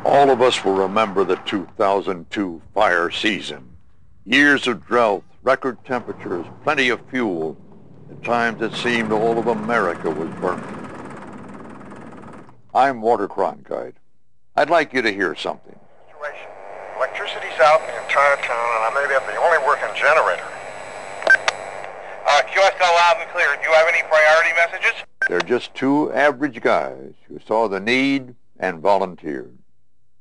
All of us will remember the 2002 fire season. Years of drought, record temperatures, plenty of fuel. At times it seemed all of America was burning. I'm Walter Cronkite. I'd like you to hear something. Situation. Electricity's out in the entire town, and I may be the only working generator. QSL loud and clear. Do you have any priority messages? They're just two average guys who saw the need and volunteered.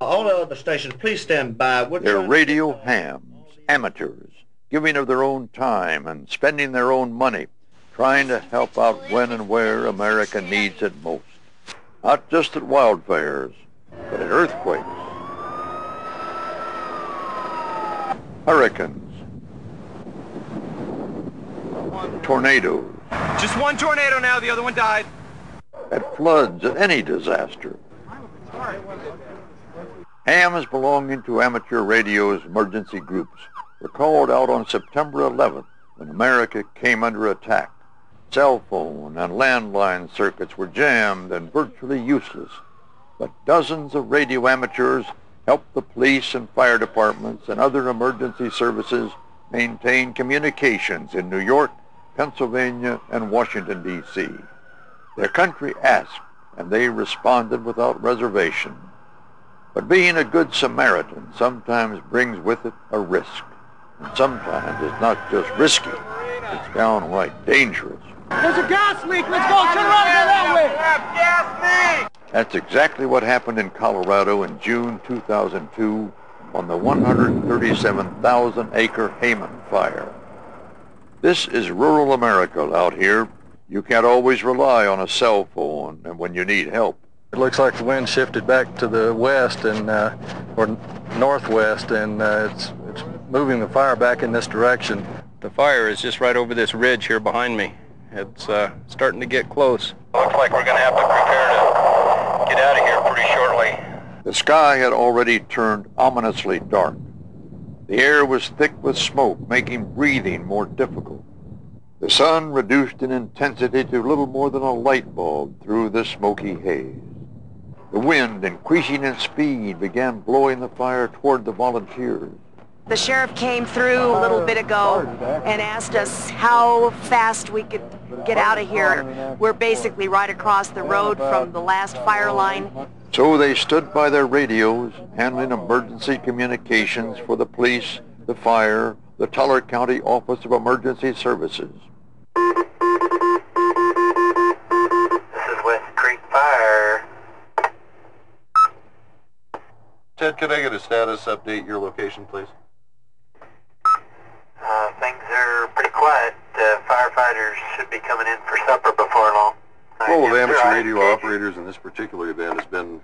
All the other stations, please stand by. They're radio hams, amateurs, giving of their own time and spending their own money, trying to help out when and where America needs it most. Not just at wildfires, but at earthquakes, hurricanes, tornadoes. Just one tornado now, the other one died. At floods, at any disaster. Hams belonging to amateur radio's emergency groups were called out on September 11th when America came under attack. Cell phone and landline circuits were jammed and virtually useless, but dozens of radio amateurs helped the police and fire departments and other emergency services maintain communications in New York, Pennsylvania, and Washington, D.C. Their country asked, and they responded without reservation. But being a good Samaritan sometimes brings with it a risk, and sometimes it's not just risky, it's downright dangerous. There's a gas leak. Let's go. Turn around and go that way. Gas leak. That's exactly what happened in Colorado in June 2002 on the 137,000-acre Hayman fire. This is rural America out here. You can't always rely on a cell phone and when you need help. It looks like the wind shifted back to the west and or northwest, and it's moving the fire back in this direction. The fire is just right over this ridge here behind me. It's starting to get close. Looks like we're going to have to prepare to get out of here pretty shortly. The sky had already turned ominously dark. The air was thick with smoke, making breathing more difficult. The sun reduced in intensity to little more than a light bulb through the smoky haze. The wind, increasing in speed, began blowing the fire toward the volunteers. The sheriff came through a little bit ago and asked us how fast we could get out of here. We're basically right across the road from the last fire line. So they stood by their radios, handling emergency communications for the police, the fire, the Teller County Office of Emergency Services. This is West Creek Fire. Ted, could I get a status update, your location, please? Things are pretty quiet. Firefighters should be coming in for supper before long. The role of amateur radio operators in this particular event has been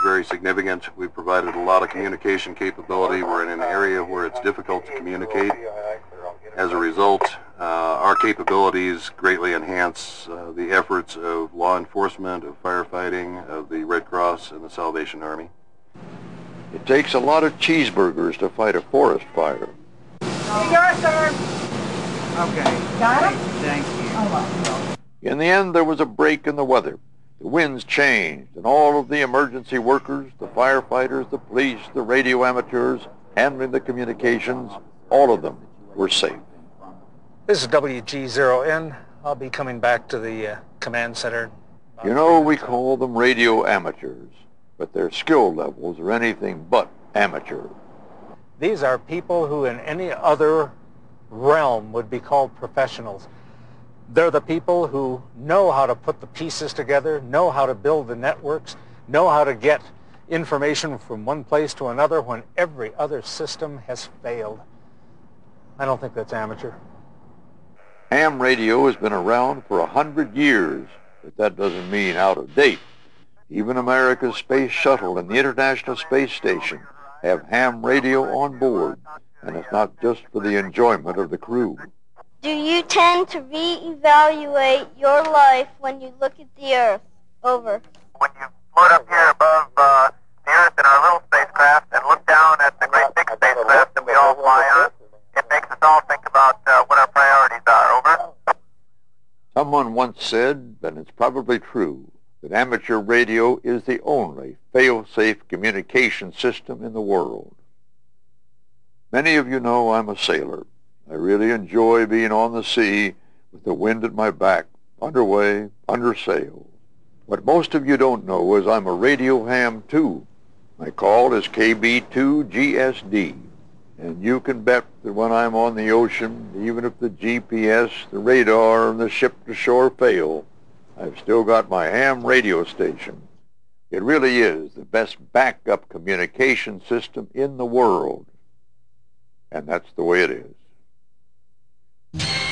very significant. We've provided a lot of communication capability. We're in an area where it's difficult to communicate. As a result, our capabilities greatly enhance the efforts of law enforcement, of firefighting, of the Red Cross and the Salvation Army. It takes a lot of cheeseburgers to fight a forest fire. Here you are, sir. Okay. Got it? Thank you. In the end, there was a break in the weather. The winds changed, and all of the emergency workers, the firefighters, the police, the radio amateurs, handling the communications, all of them were safe. This is WG0N. I'll be coming back to the command center. You know, we call them radio amateurs, but their skill levels are anything but amateur. These are people who in any other realm would be called professionals. They're the people who know how to put the pieces together, know how to build the networks, know how to get information from one place to another when every other system has failed. I don't think that's amateur. Ham radio has been around for 100 years, but that doesn't mean out of date. Even America's space shuttle and the International Space Station have ham radio on board, and it's not just for the enjoyment of the crew. Do you tend to reevaluate your life when you look at the Earth? Over. When you float up here above the Earth in our little spacecraft and look down at the great big spacecraft that we all fly on, it makes us all think about what our priorities are. Over. Someone once said, and it's probably true, that amateur radio is the only fail-safe communication system in the world. Many of you know I'm a sailor. I really enjoy being on the sea with the wind at my back, underway, under sail. What most of you don't know is I'm a radio ham too. My call is KB2GSD, and you can bet that when I'm on the ocean, even if the GPS, the radar, and the ship-to-shore fail, I've still got my ham radio station. It really is the best backup communication system in the world, and that's the way it is.